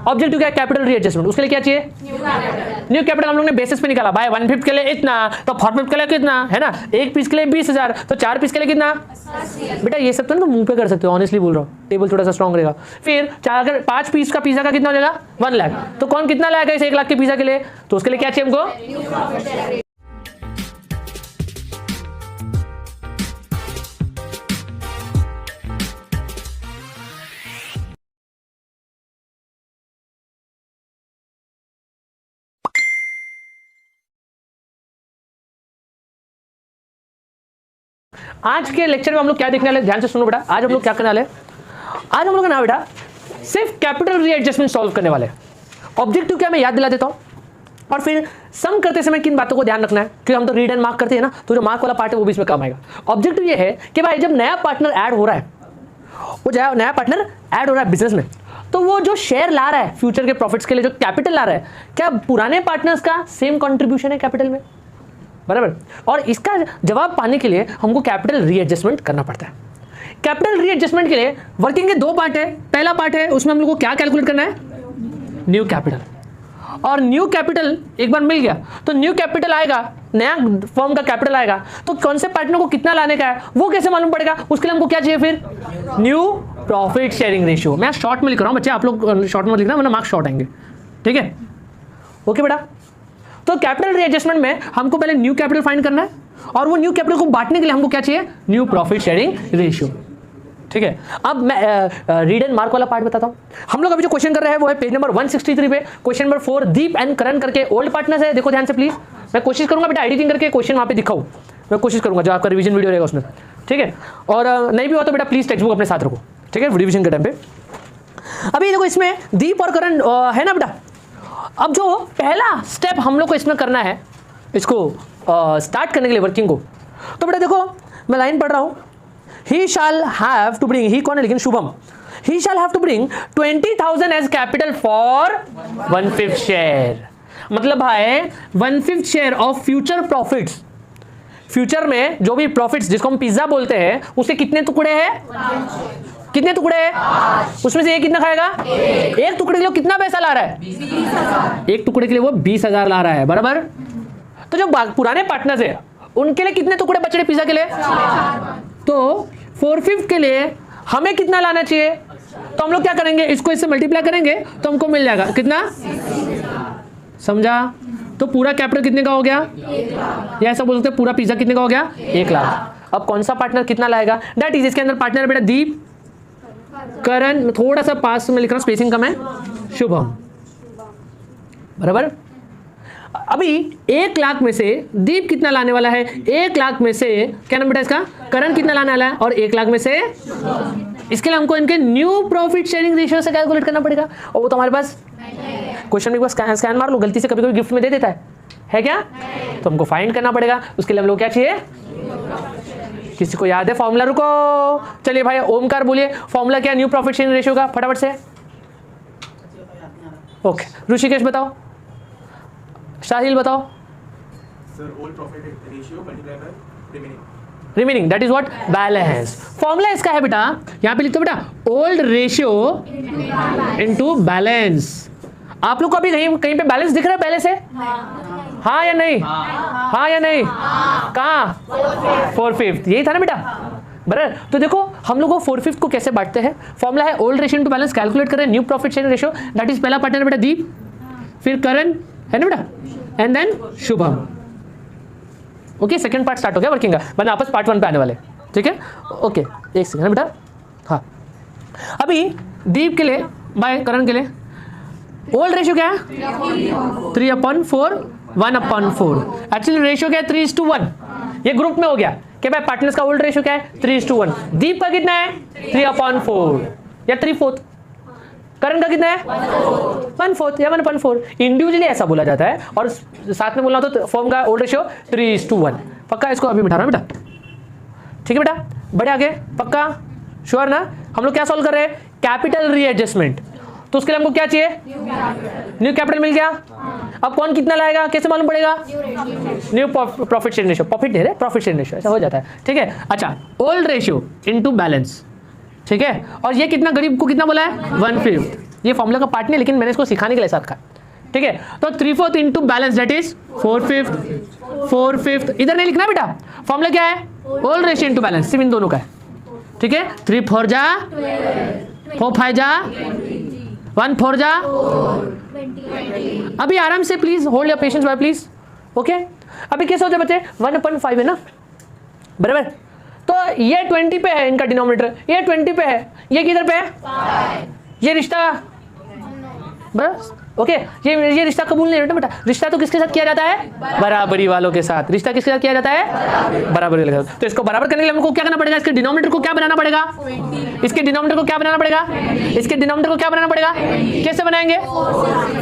Objective क्या है? Capital readjustment. उसके लिए क्या चाहिए? न्यू कैपिटल हम लोग ने बेसिस पे निकाला, भाई 1/5 के लिए इतना, तो 4/5 के लिए कितना है ना, एक पीस के लिए 20,000, तो 4 पीस के लिए कितना? बेटा ये सब तो ना मुंह पे कर सकते हो, ऑनेस्टली बोल रहा हूँ, टेबल थोड़ा सा स्ट्रॉन्ग रहेगा। फिर 5 पीस का पिज्जा का कितना हो जाएगा? 1 लाख। तो कौन कितना लाएगा इस 1 लाख के पिज्जा के लिए? तो उसके लिए क्या चाहिए हमको? आज के लेक्चर में हम लोग क्या देखने वाले, ध्यान से सुनो बेटा। आज हम लोग क्या करने वाले? आज हम लोग का ना बेटा सिर्फ कैपिटल रीएडजस्टमेंट सॉल्व करने वाले। ऑब्जेक्टिव क्या मैं याद दिला देता हूं, और फिर सम करते समय किन बातों को ध्यान रखना है, क्योंकि हम तो रीड एंड मार्क करते हैं ना, तो जो मार्क वाला पार्ट है वो भी इसमें काम आएगा। ऑब्जेक्टिव ये है कि भाई जब नया पार्टनर ऐड हो रहा है, वो नया पार्टनर ऐड हो रहा है बिजनेस में, तो वो जो शेयर ला रहा है फ्यूचर के प्रॉफिट्स के लिए, जो कैपिटल ला रहा है, क्या पुराने पार्टनर्स का सेम कंट्रीब्यूशन है कैपिटल में? बराबर। और इसका जवाब पाने के लिए हमको कैपिटल रीएडजस्टमेंट करना पड़ता है। कैपिटल रीएडजस्टमेंट के लिए वर्किंग के 2 पार्ट है। पहला पार्ट है उसमें हम लोग को क्या कैलकुलेट करना है? New capital. और न्यू कैपिटल एक बार मिल गया तो न्यू कैपिटल आएगा, नया फर्म का कैपिटल आएगा, तो कौन से पार्टनर को कितना लाने का है वो कैसे मालूम पड़ेगा? उसके लिए हमको क्या चाहिए फिर? New profit sharing ratio. मैं शॉर्ट में लिख रहा हूं बच्चे, आप लोग शॉर्ट में लिखना वरना मार्क्स शॉर्ट आएंगे, ठीक है? ओके बेटा। तो कैपिटल रीएडजस्टमेंट में हमको पहले न्यू कैपिटल फाइंड करना है, और वो न्यू कैपिटल को बांटने के लिए हमको क्या चाहिए? न्यू प्रॉफिट शेयरिंग रेशियो, ठीक है? अब मैं रीड एंड मार्क वाला पार्ट बताता हूं। हम लोग अभी जो क्वेश्चन कर रहे हैं वो है पेज नंबर 163 पे, क्वेश्चन नंबर 4। दीप एंड करण करके ओल्ड पार्टनर्स है, देखो ध्यान से प्लीज। मैं कोशिश करूंगा बेटा एडिटिंग करके क्वेश्चन वहां पे दिखाऊं, मैं कोशिश करूंगा जो आपका रिवीजन वीडियो रहेगा उसमें, ठीक है? और नहीं भी हो तो बेटा प्लीज टेक्स्ट बुक अपने साथ रखो, ठीक है, रिवीजन के टाइम पे। अभी देखो इसमें दीप और करण है ना बेटा। अब जो पहला स्टेप हम लोग को इसमें करना है, इसको स्टार्ट करने के लिए वर्किंग को, तो बेटा देखो मैं लाइन पढ़ रहा हूं। He shall have to bring, he कौन है लेकिन? Shubham. He shall have to bring 20,000 as capital for 1/5 share. मतलब भाई 1/5 share of future profits. Future में जो भी प्रॉफिट्स जिसको हम पिज्जा बोलते हैं, उसके कितने टुकड़े हैं? कितने टुकड़े हैं? उसमें से ये कितना खाएगा? एक टुकड़े के लिए कितना पैसा ला रहा है? 20,000। एक टुकड़े के लिए वो 20,000 ला रहा है, बराबर। तो जो पुराने पार्टनर्स है उनके लिए कितने टुकड़े बच रहे पिज्जा के लिए? तो 4/5 के लिए हमें कितना लाना चाहिए? तो हम लोग क्या करेंगे, इसको इससे मल्टीप्लाई करेंगे तो हमको मिल जाएगा कितना? समझा? तो पूरा कैपिटल कितने का हो गया? 1 लाख। या ऐसा बोल सकते हैं पूरा पिज्जा कितने का हो गया? 1 लाख। अब कौन सा पार्टनर कितना लाएगा? दैट इज, इसके अंदर पार्टनर बेटा दीप, करण, थोड़ा सा पास में लिख रहा हूं, स्पेसिंग कम है, शुभम, बराबर। अभी 1 लाख में से दीप कितना लाने वाला है? 1 लाख में से क्या नाम बेटा इसका? करण कितना लाने वाला है? और 1 लाख में से इसके लिए हमको इनके न्यू प्रॉफिट शेयरिंग रेशियो से कैलकुलेट करना पड़ेगा, और वो तो हमारे पास क्वेश्चन में बस स्कैन मार लो, गलती से कभी कभी गिफ्ट में दे देता है क्या? तो हमको फाइंड करना पड़ेगा। उसके लिए हम लोग क्या चाहिए? किसी को याद है फॉर्मूला? रुको, चलिए भाई ओमकार बोलिए फॉर्मूला क्या? न्यू प्रॉफिट शेयरिंग रेशियो का फटाफट से। ओके, ऋषिकेश बताओ, शाहिल बताओ। Sir, old profit ratio multiply by remaining, that is what? Balance. Formula इसका है बेटा, यहां पे लिखते हो बेटा ओल्ड रेशियो इनटू बैलेंस। आप लोग को अभी कहीं पे बैलेंस दिख रहा है पहले से? हाँ या नहीं? हाँ या नहीं? कहाँ? 4/5, यही था ना बेटा, बराबर। तो देखो हम लोग 4/5 को कैसे बांटते हैं। फॉर्मूला है old ratio into balance, calculate करें new profit sharing ratio, that is पहला पार्टनर बेटा दीप, फिर करण है ना बेटा, and then Shubham. Okay, second part start हो गया वर्किंग का, वरना आपस पार्ट 1 पे आने वाले, ठीक है? ओके, एक सेकंड बेटा। हाँ, अभी दीप के लिए बाय करण के लिए ओल्ड रेशियो क्या है? 3/4, 1/4। एक्चुअली रेशियो क्या है? 3:1। ये ग्रुप में हो गया कि भाई पार्टनर्स का ओल्ड रेशियो क्या है? 3:1। दीप का कितना है? 3/4 या 3/4। करण का कितना है? 1/4 या 1/4। इंडिविजुअली ऐसा बोला जाता है, और साथ में बोलना तो फॉर्म का ओल्ड रेशियो 3:1। पक्का? इसको अभी बिठा रहा हूं बेटा, ठीक है बेटा? बढ़े आगे, पक्का? श्योर ना? हम लोग क्या सॉल्व कर रहे हैं? Capital readjustment. तो उसके लिए हमको क्या चाहिए? न्यू कैपिटल मिल गया। अब कौन कितना लाएगा कैसे मालूम पड़ेगा? New profit sharing ratio, profit दे रहे, प्रॉफिट शेयरिंग रेशियो, ऐसा हो जाता है, ठीक है? अच्छा, ओल्ड रेशियो इनटू बैलेंस, ठीक है? और ये कितना, गरीब को कितना बोला है? 1/5। ये फॉर्मूला का पार्ट नहीं, लेकिन मैंने इसको सिखाने के लिए ऐसा रखा है, ठीक है। तो 3/4 इंटू बैलेंस दैट इज 4/5 इधर नहीं लिखना बेटा, फॉर्मूला क्या है, होल रेशियो इंटू बैलेंस, सिर्फ इन दोनों का है, ठीक है। 3/4 जा 4/5 जा 1/4 जा। अभी आराम से please hold your patience boy please, okay. अभी कैसे हो जाए बच्चे, 1/5 है ना, बराबर। तो ये 20 पे है इनका डिनोमिनेटर, ये 20 पे है, ये किधर पे है, ये रिश्ता बस, ओके। ये रिश्ता कबूल नहीं होता बेटा, रिश्ता तो किसके साथ किया जाता है, बराबरी वालों के साथ। रिश्ता किसके साथ किया जाता है, बराबरी वालों के साथ। तो इसको बराबर करने के लिए हमको क्या करना पड़ेगा, इसके डिनोमिनेटर को क्या बनाना पड़ेगा, इसके डिनोमिनेटर को क्या बनाना पड़ेगा, इसके डिनोमिनेटर को क्या बनाना पड़ेगा, कैसे बनाएंगे,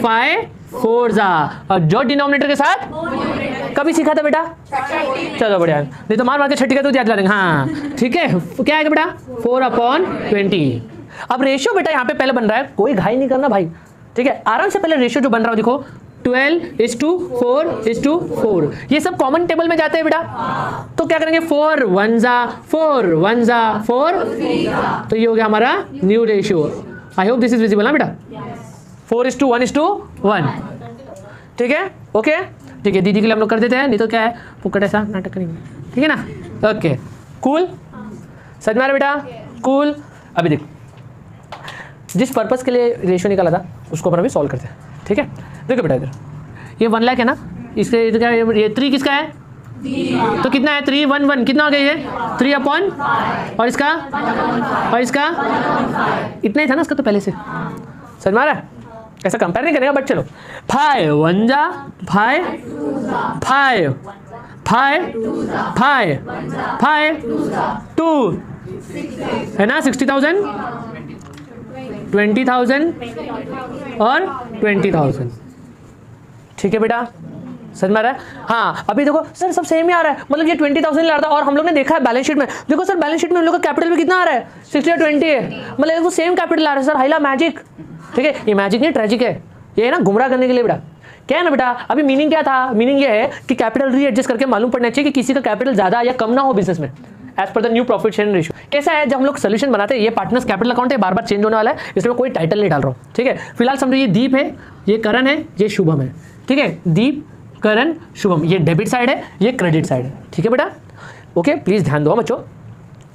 5 4 जा, और जो डिनोमिनेटर के साथ कभी सीखा था बेटा, चलो बढ़िया, नहीं तो मार मार के छठी का तो याद दिला देंगे, हाँ ठीक है। क्या आएगा बेटा, 4/20। अब रेशियो बेटा यहाँ पे पहले बन रहा है, कोई घाई नहीं करना भाई, ठीक है। आराम से पहले रेशियो जो बन रहा है देखो, 12:4:4, ये सब कॉमन टेबल में जाते हैं बेटा। तो क्या करेंगे, 4 1 जा 4 1 जा 4, तो ये हो गया हमारा new ratio. I hope this is visible ना बेटा, 4:1:1, ठीक है, ओके, ठीक है। दीदी के लिए हम लोग कर देते हैं, नहीं तो क्या है पुक्कट ऐसा नाटक करेंगे, ठीक है ना, ओके कूल, समझ में आ रहा बेटा, कूल। अभी देखो जिस पर्पस के लिए रेशियो निकाला था उसको अपन अभी सॉल्व करते हैं, ठीक है। देखो बेटा इधर ये 1 लाख है ना, इसके इधर क्या है, ये 3 किसका है, तो कितना है 3 1 1, कितना हो गया ये 3/, और इसका इतना ही था ना इसका तो पहले से, समझ में आ रहा है, ऐसा कंपेयर नहीं करेगा बट चलो। 5 1 जा 5 5 5 5 5 2 है ना, 60,000 20,000 और 20,000, ठीक है बेटा, समझ में आ रहा है। हाँ अभी देखो सर सब सेम ही आ रहा है, मतलब ये 20,000 ला रहा था, और हम लोग ने देखा है बैलेंस शीट में, देखो सर बैलेंस शीट में हम लोग का कैपिटल भी कितना आ रहा है, 60 और 20 है, मतलब देखो सेम कैपिटल आ रहा है सर, हाइला मैजिक, ठीक है। ये मैजिक नहीं ट्रेजिक है, ये है ना गुमराह करने के लिए बेटा, क्या है ना बेटा। अभी मीनिंग क्या था, मीनिंग ये है कि कैपिटल रीएडजस्ट करके मालूम पड़ना चाहिए कि किसी का कैपिटल ज्यादा या कम ना हो बिजनेस में, as per the new profit sharing ratio. कैसा है जब हम लोग सोल्यूशन बनाते हैं, ये पार्टनर्स कैपिटल अकाउंट है, बार बार चेंज होने वाला है, इसमें कोई टाइटल नहीं डाल रहा हूँ, ठीक है। फिलहाल समझो ये दीप है, ये करण है, ये शुभम है, ठीक है, दीप करण शुभम, ये डेबिट साइड है, ये क्रेडिट साइड है, ठीक है बेटा, ओके। प्लीज ध्यान दो बच्चों,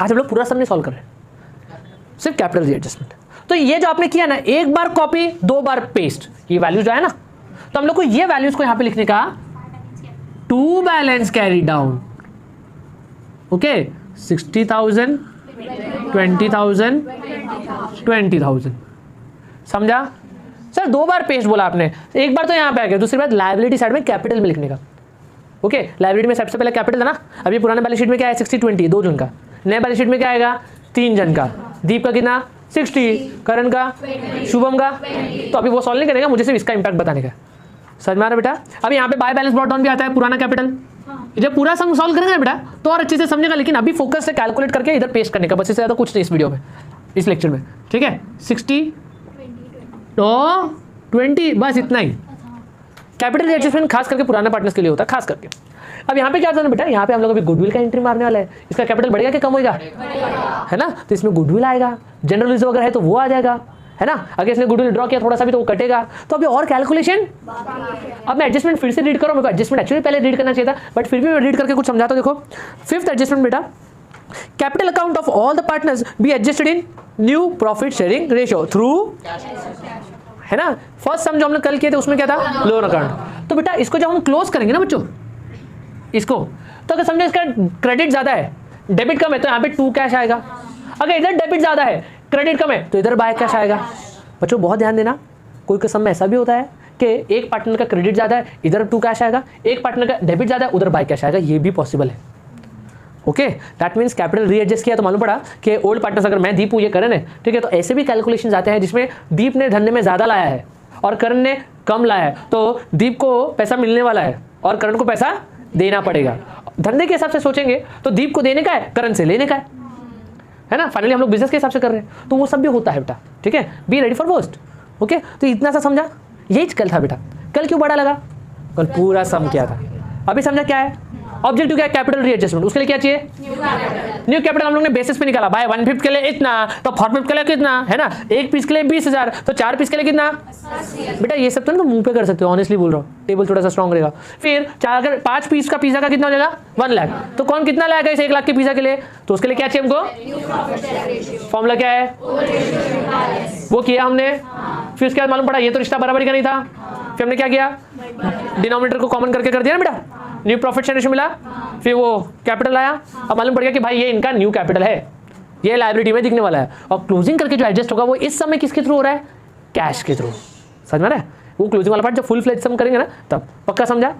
आज हम लोग पूरा सम नहीं सॉल्व कर रहे हैं, सिर्फ कैपिटल रीएडजस्टमेंट। तो ये जो आपने किया ना, एक बार कॉपी 2 बार पेस्ट, ये वैल्यू जो है ना, तो हम लोग को ये वैल्यूज को यहां पे लिखने का, to balance carry down, okay, 60,000 20,000 20,000, समझा सर। 2 बार पेस्ट बोला आपने, एक बार तो यहां पे आ गया, दूसरी बार लायबिलिटी साइड में कैपिटल में लिखने का, ओके। लायबिलिटी में सबसे पहले कैपिटल था ना, अभी पुराने बैलेंस शीट में क्या है 60-20 2 जन का, नए बैलेंस शीट में क्या आएगा 3 जन का, दीप का कितना 60, करण का, शुभम का, तो अभी वो सॉल्व नहीं करेगा, मुझे सिर्फ इसका इंपैक्ट बताने का, समझ में आ रहा बेटा। अब यहाँ पे बाय बैलेंस ब्रॉट डाउन भी आता है, पुराना कैपिटल, जब पूरा सम सॉल्व करेंगे ना बेटा तो और अच्छे से समझेगा, लेकिन अभी फोकस से कैलकुलेट करके इधर पेस्ट करने का, बस इससे ज़्यादा कुछ नहीं इस वीडियो में, इस लेक्चर में, ठीक है। 60 तो 20, बस इतना ही। कैपिटल रीएडजस्टमेंट खास करके पुराने पार्टनर्स के लिए होता है, खास करके। अब यहाँ पे क्या होता है बेटा, यहाँ पे हम लोग अभी गुडविल का एंट्री मारने वाला है, इसका कैपिटल बढ़ेगा कि कम होगा, है ना, तो इसमें गुडविल आएगा, जनरल रिजर्व अगर है तो वो आ जाएगा, है ना। अगर इसने गुडविल ड्रॉ किया थोड़ा सा भी तो वो कटेगा, तो अभी और कैलकुलेशन। अब मैं एडजस्टमेंट फिर से रीड करूँ, मेरे को एडजस्टमेंट एक्चुअली पहले रीड करना चाहिए था, बट फिर भी मैं रीड करके कुछ समझाता हूँ। देखो 5th एडजस्टमेंट बेटा, capital account of all the partners be adjusted in new profit sharing ratio through, है ना। फर्स्ट सम जो हमने कल किए थे उसमें क्या था, लोन अकाउंट। तो बेटा इसको जब हम क्लोज करेंगे ना बच्चों, इसको, तो अगर समझो इसका क्रेडिट ज्यादा है, डेबिट कम है, तो यहाँ पे 2 कैश आएगा। अगर इधर डेबिट ज्यादा है, क्रेडिट कम है, तो इधर बाय कैश आएगा। बच्चों बहुत ध्यान देना, कोई कसम में ऐसा भी होता है कि एक पार्टनर का क्रेडिट ज्यादा है, इधर 2 कैश आएगा, एक पार्टनर का डेबिट ज्यादा है, उधर बाय कैश आएगा, ये भी पॉसिबल है, okay. That means capital readjust किया तो मालूम पड़ा कि ओल्ड पार्टनर्स, अगर मैं दीप हूँ ये करण है, ठीक है, तो ऐसे भी कैलकुलेशन आते हैं जिसमें दीप ने धंधे में ज्यादा लाया है और करण ने कम लाया है, तो दीप को पैसा मिलने वाला है और करण को पैसा देना पड़ेगा। धंधे के हिसाब से सोचेंगे तो दीप को देने का है, करण से लेने का है ना। फाइनली हम लोग बिजनेस के हिसाब से कर रहे हैं, तो वो सब भी होता है बेटा, ठीक है। Be ready for worst, okay. तो इतना सा समझा, यही कल था बेटा। कल क्यों बड़ा लगा, कल पूरा सम किया था। अभी समझा क्या है, ऑब्जेक्टिव क्या है? Capital readjustment. उसके लिए क्या चाहिए? New capital. हम लोग ने बेसिस पे निकाला भाई, 1/5 के लिए इतना, तो 4/5 के लिए कितना है ना, एक पीस के लिए 20,000, तो 4 पीस के लिए कितना? बेटा ये सब तो ना मुंह पे कर सकते हो, ऑनेस्टली बोल रहा हूँ, टेबल थोड़ा सा स्ट्रॉन्ग रहेगा। फिर 5 पीस का पिज्जा का कितना हो जाएगा? 1 लाख। तो कौन कितना लाएगा इस 1 लाख के पिज्जा के लिए? तो उसके लिए क्या चाहिए हमको? फॉर्मूला क्या है? वो किया हमने। फिर उसके बाद मालूम पड़ा ये तो रिश्ता बराबरी का नहीं था, फिर हमने क्या किया? डिनोमिनेटर को कॉमन करके कर दिया ना बेटा, न्यू प्रॉफिट शेयर रेशियो मिला। फिर वो कैपिटल आया, अब मालूम पड़ गया कि भाई ये इनका न्यू कैपिटल है, ये लायबिलिटी में दिखने वाला है। और क्लोजिंग करके जो एडजस्ट होगा वो इस समय किसके थ्रू हो रहा है? कैश के थ्रू। समझ में आ रहा है? वो क्लोजिंग वाला पार्ट जब फुल फ्लेज सम करेंगे ना तब। पक्का समझा?